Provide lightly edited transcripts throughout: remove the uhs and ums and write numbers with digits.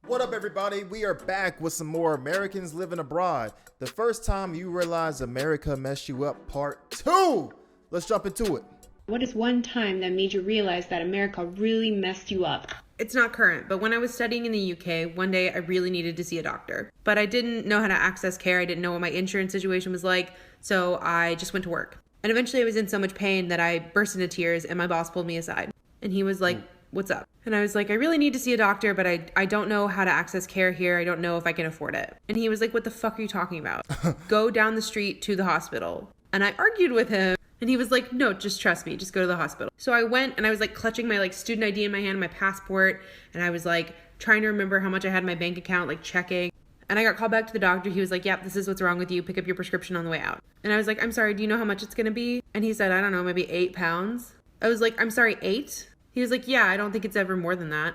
What up, everybody? We are back with some more Americans Living Abroad. The first time you realize America messed you up, part 2. Let's jump into it. What is one time that made you realize that America really messed you up? It's not current, but when I was studying in the UK, one day I really needed to see a doctor. But I didn't know how to access care. I didn't know what my insurance situation was like, so I just went to work. And eventually I was in so much pain that I burst into tears, and my boss pulled me aside. And he was like, "What's up?" And I was like, "I really need to see a doctor, but I don't know how to access care here. I don't know if I can afford it." And he was like, "What the fuck are you talking about? Go down the street to the hospital." And I argued with him. And he was like, "No, just trust me. Just go to the hospital." So I went, and I was like clutching my like student ID in my hand, my passport. And I was like trying to remember how much I had in my bank account, like checking. And I got called back to the doctor. He was like, "Yep, this is what's wrong with you. Pick up your prescription on the way out." And I was like, "I'm sorry, do you know how much it's going to be?" And he said, "I don't know, maybe 8 pounds. I was like, "I'm sorry, 8? He was like, "Yeah, I don't think it's ever more than that."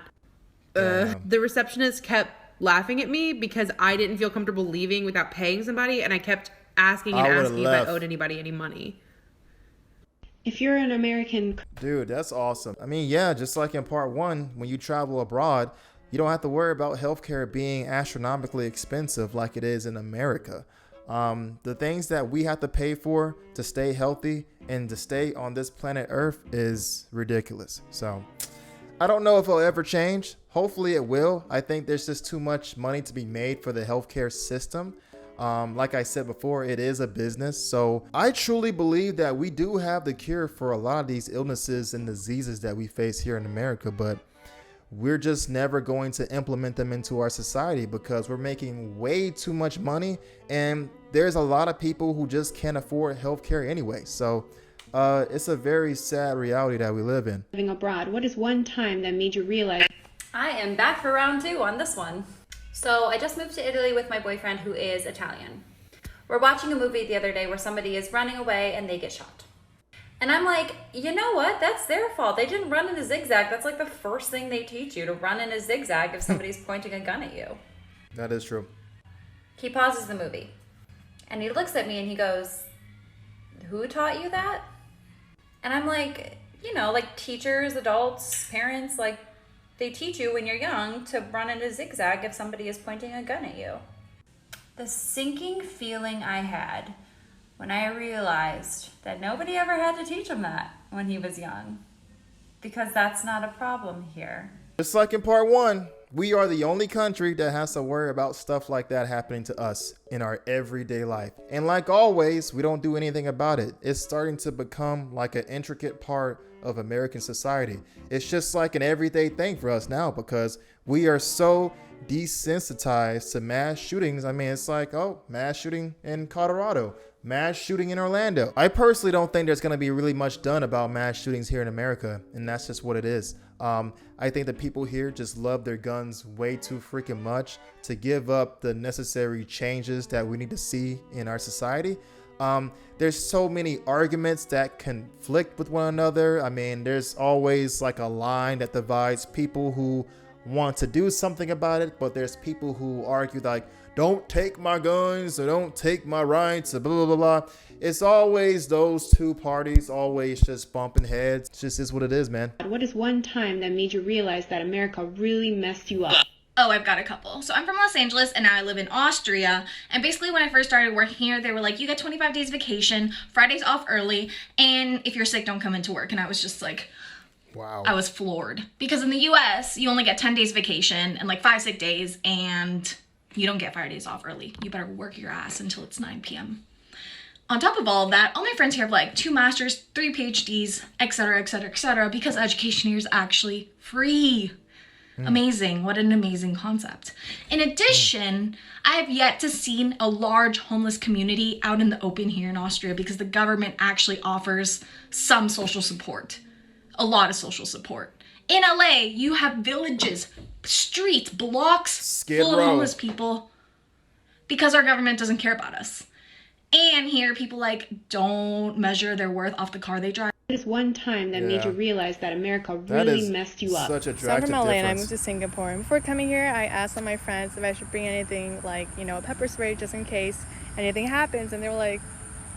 The receptionist kept laughing at me because I didn't feel comfortable leaving without paying somebody. And I kept asking if I owed anybody any money. If you're an American... Dude, that's awesome. I mean, yeah, just like in part 1, when you travel abroad, you don't have to worry about healthcare being astronomically expensive like it is in America. The things that we have to pay for to stay healthy and to stay on this planet Earth is ridiculous. So I don't know if it'll ever change. Hopefully it will. I think there's just too much money to be made for the healthcare system. Like I said before, it is a business. So I truly believe that we do have the cure for a lot of these illnesses and diseases that we face here in America, but we're just never going to implement them into our society because we're making way too much money, and there's a lot of people who just can't afford healthcare anyway. So it's a very sad reality that we live in. Living abroad, what is one time that made you realize... I am back for round 2 on this one. So I just moved to Italy with my boyfriend who is Italian. We're watching a movie the other day where somebody is running away and they get shot. And I'm like, you know what? That's their fault. They didn't run in a zigzag. That's like the first thing they teach you, to run in a zigzag if somebody's pointing a gun at you. That is true. He pauses the movie and he looks at me and he goes, "Who taught you that?" And I'm like, you know, like teachers, adults, parents, like they teach you when you're young to run in a zigzag if somebody is pointing a gun at you. The sinking feeling I had when I realized that nobody ever had to teach him that when he was young, because that's not a problem here. Just like in part 1, we are the only country that has to worry about stuff like that happening to us in our everyday life. And like always, we don't do anything about it. It's starting to become like an intricate part of American society. It's just like an everyday thing for us now because we are so desensitized to mass shootings. I mean, it's like, oh, mass shooting in Colorado, mass shooting in Orlando. I personally don't think there's going to be really much done about mass shootings here in America, and that's just what it is. I think that people here just love their guns way too freaking much to give up the necessary changes that we need to see in our society. There's so many arguments that conflict with one another. I mean, there's always like a line that divides people who want to do something about it, but there's people who argue like, "Don't take my guns," or "Don't take my rights," or blah, blah, blah, blah. It's always those two parties always just bumping heads. It just is what it is, man. What is one time that made you realize that America really messed you up? Oh, I've got a couple. So I'm from Los Angeles and now I live in Austria. And basically when I first started working here, they were like, you get 25 days vacation, Fridays off early, and if you're sick, don't come into work. And I was just like, wow. I was floored. Because in the US, you only get 10 days vacation and like 5 sick days, and you don't get 5 days off early. You better work your ass until it's 9 p.m. On top of all of that, all my friends here have like 2 masters, 3 PhDs, etc., etc., etc., because education here is actually free. Amazing. What an amazing concept. In addition, I have yet to see a large homeless community out in the open here in Austria because the government actually offers some social support. A lot of social support. In LA, you have villages, streets, blocks full of homeless people because our government doesn't care about us. And here, people like don't measure their worth off the car they drive. What is one time that made you realize that America really messed you up? Such a So I'm from LA and I difference. moved to Singapore. And before coming here, I asked all my friends if I should bring anything like, you know, pepper spray just in case anything happens. And they were like,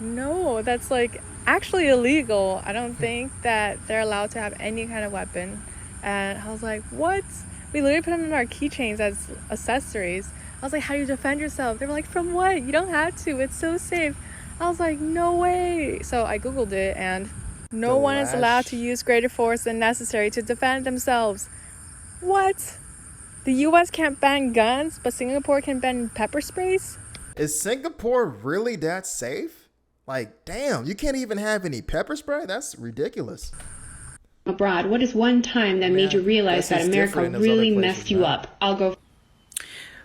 no, that's like actually illegal. I don't think that they're allowed to have any kind of weapon. And I was like, what? We literally put them in our keychains as accessories. I was like, how do you defend yourself? They were like, from what? You don't have to. It's so safe. I was like, no way. So I Googled it, and no one is allowed to use greater force than necessary to defend themselves. What? The U.S. can't ban guns, but Singapore can ban pepper sprays? Is Singapore really that safe? Like, damn, you can't even have any pepper spray? That's ridiculous. Abroad, what is one time that made you realize that America really messed you up? I'll go.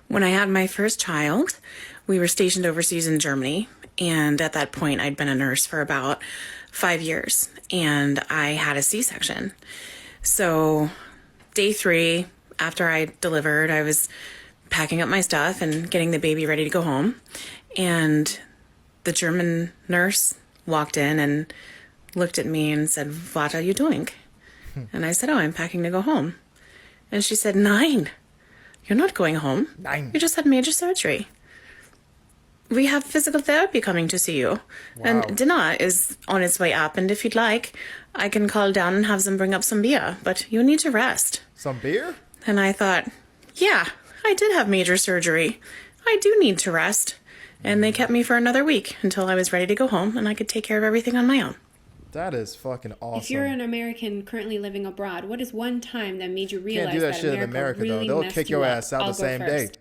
When I had my first child, we were stationed overseas in Germany. And at that point, I'd been a nurse for about 5 years. And I had a C-section. So day 3, after I delivered, I was packing up my stuff and getting the baby ready to go home. And the German nurse walked in and looked at me and said, "What are you doing?" And I said, "Oh, I'm packing to go home." And she said, "Nein, you're not going home. Nein. You just had major surgery. We have physical therapy coming to see you. Wow. And dinner is on its way up. And if you'd like, I can call down and have them bring up some beer. But you need to rest." Some beer? And I thought, yeah, I did have major surgery. I do need to rest. And they kept me for another week until I was ready to go home and I could take care of everything on my own. That is fucking awesome. If you're an American currently living abroad, what is one time that made you realize Can't do that that shit in America America, really though. They'll messed kick you your up? ass out I'll the go same first. day.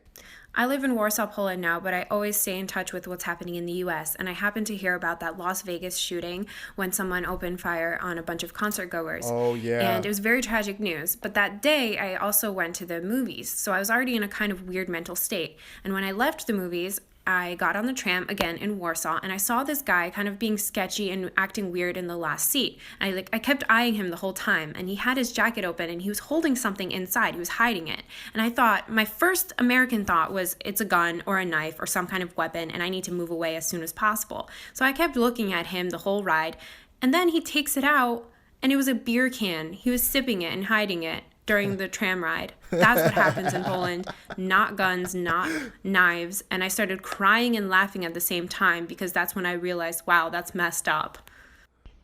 I live in Warsaw, Poland now, but I always stay in touch with what's happening in the US. And I happened to hear about that Las Vegas shooting when someone opened fire on a bunch of concert goers. Oh, yeah. And it was very tragic news. But that day, I also went to the movies. So I was already in a kind of weird mental state. And when I left the movies, I got on the tram again in Warsaw, and I saw this guy kind of being sketchy and acting weird in the last seat. And I kept eyeing him the whole time, and he had his jacket open and he was holding something inside. He was hiding it. And I thought, my first American thought was, it's a gun or a knife or some kind of weapon, and I need to move away as soon as possible. So I kept looking at him the whole ride, and then he takes it out, and it was a beer can. He was sipping it and hiding it during the tram ride. That's what happens in Poland. Not guns, not knives. And I started crying and laughing at the same time because that's when I realized, wow, that's messed up.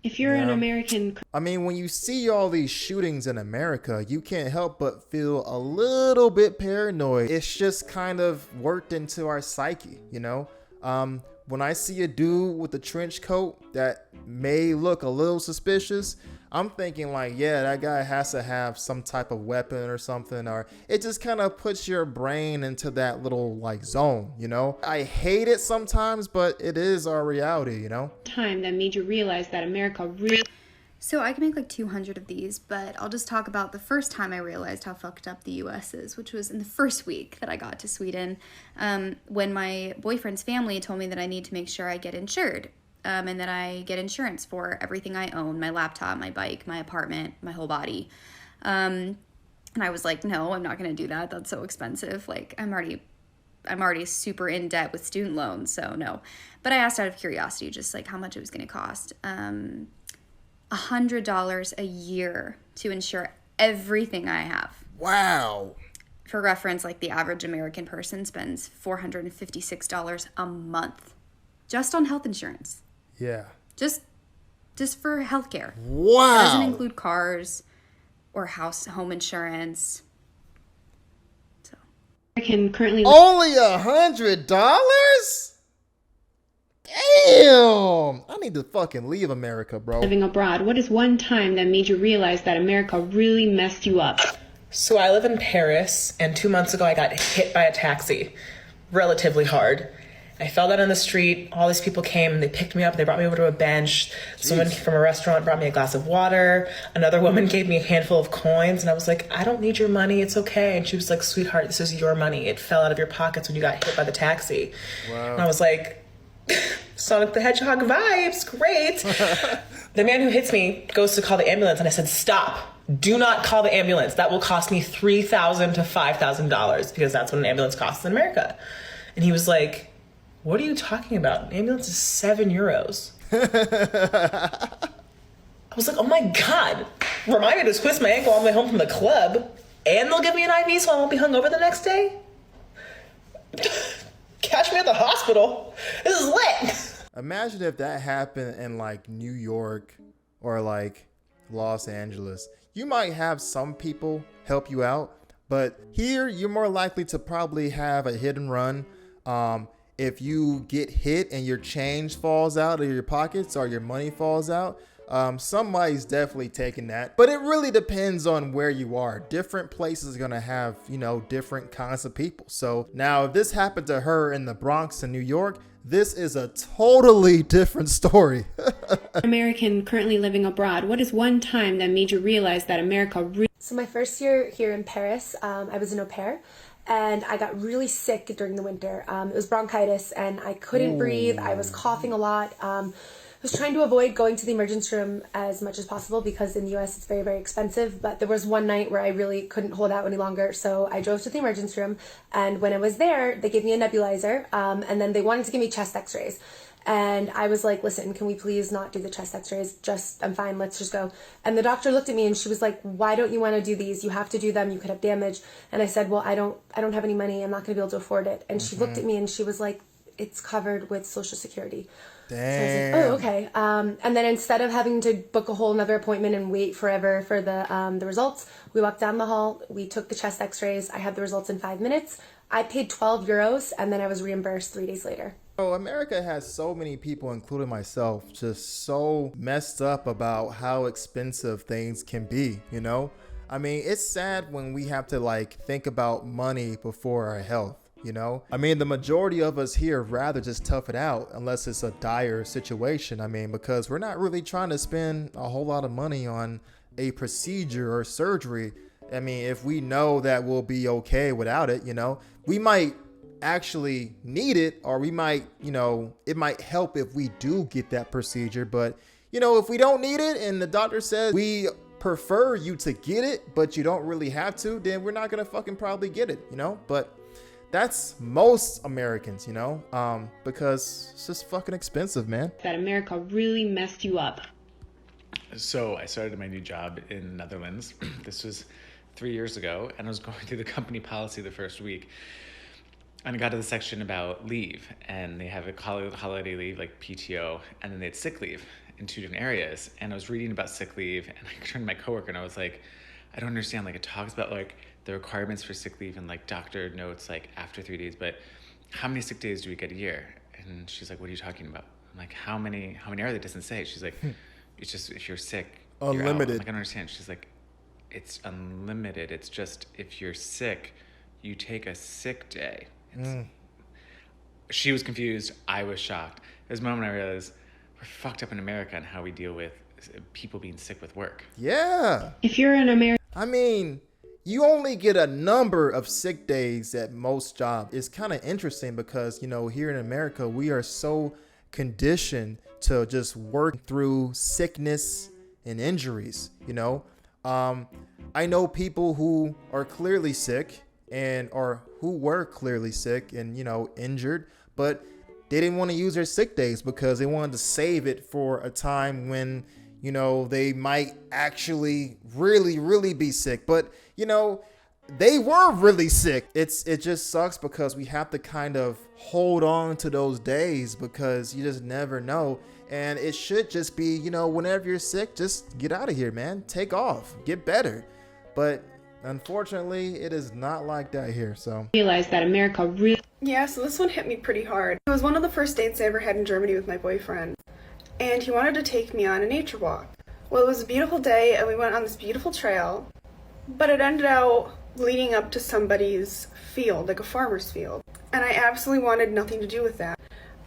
If you're an American, I mean, when you see all these shootings in America, you can't help but feel a little bit paranoid. It's just kind of worked into our psyche, you know? When I see a dude with a trench coat that may look a little suspicious, I'm thinking like, yeah, that guy has to have some type of weapon or something, or it just kind of puts your brain into that little like zone, you know? I hate it sometimes, but it is our reality, you know? time that made you realize that America really... So I can make like 200 of these, but I'll just talk about the first time I realized how fucked up the US is, which was in the first week that I got to Sweden, when my boyfriend's family told me that I need to make sure I get insured. And that I get insurance for everything I own, my laptop, my bike, my apartment, my whole body. And I was like, no, I'm not going to do that. That's so expensive. Like, I'm already super in debt with student loans, so no. But I asked out of curiosity, just like how much it was going to cost. $100 a year to insure everything I have. Wow. For reference, like the average American person spends $456 a month just on health insurance. Yeah. Just for healthcare. Wow. It doesn't include cars or home insurance. So American currently Only $100? Damn. I need to fucking leave America, bro. living abroad, what is one time that made you realize that America really messed you up? So I live in Paris, and 2 months ago I got hit by a taxi relatively hard. I fell down on the street. All these people came and they picked me up. They brought me over to a bench. Someone from a restaurant brought me a glass of water. Another woman gave me a handful of coins. And I was like, I don't need your money. It's okay. And she was like, sweetheart, this is your money. It fell out of your pockets when you got hit by the taxi. Wow. And I was like, Sonic the Hedgehog vibes. Great. The man who hits me goes to call the ambulance. And I said, stop. Do not call the ambulance. That will cost me $3,000 to $5,000 because that's what an ambulance costs in America. And he was like, what are you talking about? An ambulance is €7. I was like, oh my God. Remind me to twist my ankle on my way home from the club. And they'll give me an IV so I won't be hungover the next day? Catch me at the hospital. This is lit. Imagine if that happened in like New York or like Los Angeles. You might have some people help you out, But here, you're more likely to probably have a hit and run. If you get hit and your change falls out of your pockets or your money falls out, somebody's definitely taking that. But it really depends on where you are. Different places are going to have, different kinds of people. So now if this happened to her in the Bronx in New York, this is a totally different story. American currently living abroad, what is one time that made you realize that America really... So my first year here in Paris, I was an au pair, and I got really sick during the winter. It was bronchitis, and I couldn't breathe. I was coughing a lot. I was trying to avoid going to the emergency room as much as possible because in the US it's very, very expensive. But there was one night where I really couldn't hold out any longer. So I drove to the emergency room. And when I was there, they gave me a nebulizer. And then they wanted to give me chest x-rays. And I was like, listen, can we please not do the chest x-rays? I'm fine. Let's just go. And the doctor looked at me and she was like, why don't you want to do these? You have to do them. You could have damage. And I said, well, I don't have any money. I'm not going to be able to afford it. And she looked at me and she was like, it's covered with Social Security. Damn. So I was like, oh, okay. And then instead of having to book a whole another appointment and wait forever for the results, we walked down the hall. We took the chest x-rays. I had the results in 5 minutes. I paid €12 and then I was reimbursed 3 days later. Oh, America has so many people, including myself, just so messed up about how expensive things can be, I mean, it's sad when we have to think about money before our health. I mean, the majority of us here rather just tough it out unless it's a dire situation. I mean, because we're not really trying to spend a whole lot of money on a procedure or surgery. I mean, if we know that we'll be okay without it, we might actually need it, or we might, it might help if we do get that procedure. But, if we don't need it and the doctor says we prefer you to get it, but you don't really have to, then we're not going to fucking probably get it, but that's most Americans, because it's just fucking expensive, man. That America really messed you up. So I started my new job in the Netherlands. This was 3 years ago, and I was going through the company policy the first week. And I got to the section about leave, and they have a holiday leave, like PTO, and then they had sick leave in 2 different areas. And I was reading about sick leave, and I turned to my coworker, and I was like, I don't understand. It talks about the requirements for sick leave and doctor notes after 3 days, but how many sick days do we get a year? And she's like, what are you talking about? I'm like, how many are there? It doesn't say. She's like, it's just if you're sick, unlimited. You're out. I'm like, I don't understand. She's like, it's unlimited. It's just if you're sick, you take a sick day. She was confused. I was shocked. There's a moment I realized we're fucked up in America and how we deal with people being sick with work. Yeah. If you're an American, I mean, you only get a number of sick days at most jobs. It's kind of interesting because, here in America, we are so conditioned to just work through sickness and injuries, I know people who are clearly sick or who were clearly sick and, injured, but they didn't want to use their sick days because they wanted to save it for a time when, they might actually really, really be sick. But, they were really sick. It just sucks because we have to kind of hold on to those days because you just never know. And it should just be, whenever you're sick, just get out of here, man. Take off, get better. But unfortunately, it is not like that here. So realize that America really... Yeah, so this one hit me pretty hard. It was one of the first dates I ever had in Germany with my boyfriend. And he wanted to take me on a nature walk. Well, it was a beautiful day and we went on this beautiful trail. But it ended out leading up to somebody's field, like a farmer's field. And I absolutely wanted nothing to do with that.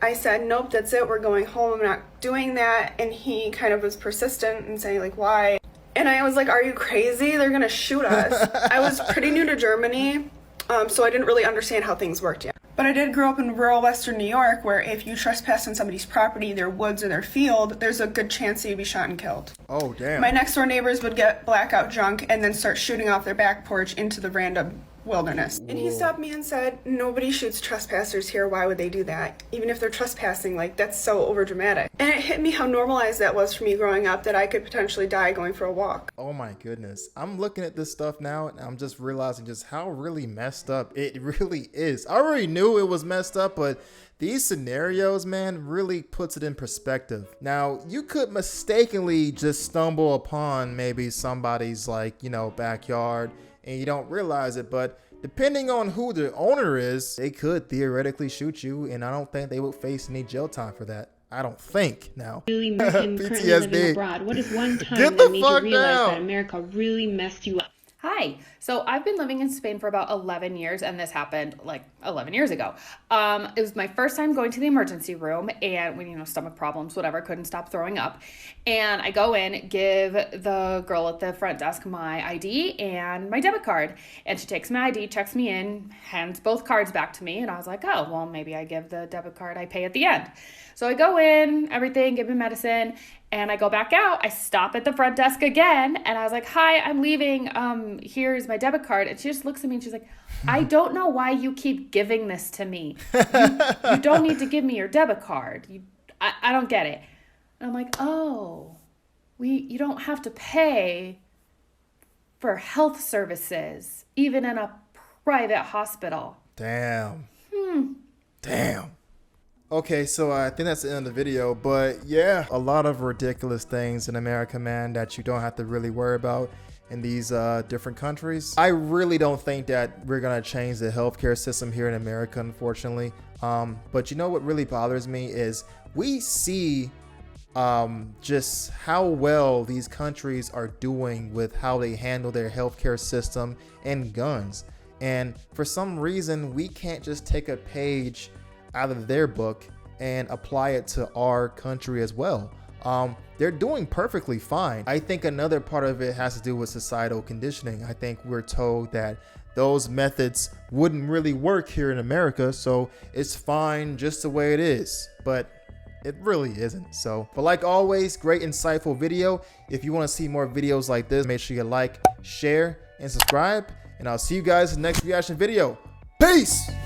I said, nope, that's it, we're going home, I'm not doing that. And he kind of was persistent and saying, why? And I was like, are you crazy? They're gonna shoot us. I was pretty new to Germany, so I didn't really understand how things worked yet. But I did grow up in rural Western New York, where if you trespass on somebody's property, their woods or their field, there's a good chance that you'd be shot and killed. Oh, damn. My next door neighbors would get blackout drunk and then start shooting off their back porch into the random wilderness. And he stopped me and said, nobody shoots trespassers here, why would they do that? Even if they're trespassing, that's so overdramatic. And it hit me how normalized that was for me growing up, that I could potentially die going for a walk. Oh my goodness. I'm looking at this stuff now and I'm just realizing just how really messed up it really is. I already knew it was messed up, but these scenarios, man, really puts it in perspective. Now, you could mistakenly just stumble upon maybe somebody's backyard and you don't realize it. But depending on who the owner is, they could theoretically shoot you, and I don't think they would face any jail time for that. I don't think now. Really American currently living abroad. What is one time Get that the made fuck you realize down. that America really messed you up? Hi. So I've been living in Spain for about 11 years, and this happened like 11 years ago. It was my first time going to the emergency room, and when, stomach problems, whatever, couldn't stop throwing up. And I go in, give the girl at the front desk my ID and my debit card. And she takes my ID, checks me in, hands both cards back to me. And I was like, oh, well, maybe I give the debit card, I pay at the end. So I go in, everything, give me medicine, and I go back out. I stop at the front desk again, and I was like, hi, I'm leaving. Here's my debit card. And she just looks at me and she's like, I don't know why you keep giving this to me. You don't need to give me your debit card. I don't get it. And I'm like, oh, you don't have to pay for health services, even in a private hospital. Damn. Damn. Okay, so I think that's the end of the video, but yeah, a lot of ridiculous things in America, man, that you don't have to really worry about in these different countries. I really don't think that we're gonna change the healthcare system here in America, unfortunately. But you know what really bothers me is we see just how well these countries are doing with how they handle their healthcare system and guns. And for some reason, we can't just take a page out of their book and apply it to our country as well. They're doing perfectly fine. I think another part of it has to do with societal conditioning. I think we're told that those methods wouldn't really work here in America, so it's fine just the way it is. But it really isn't. So, but like always, great insightful video. If you want to see more videos like this, make sure you like, share, and subscribe. And I'll see you guys in the next reaction video. Peace!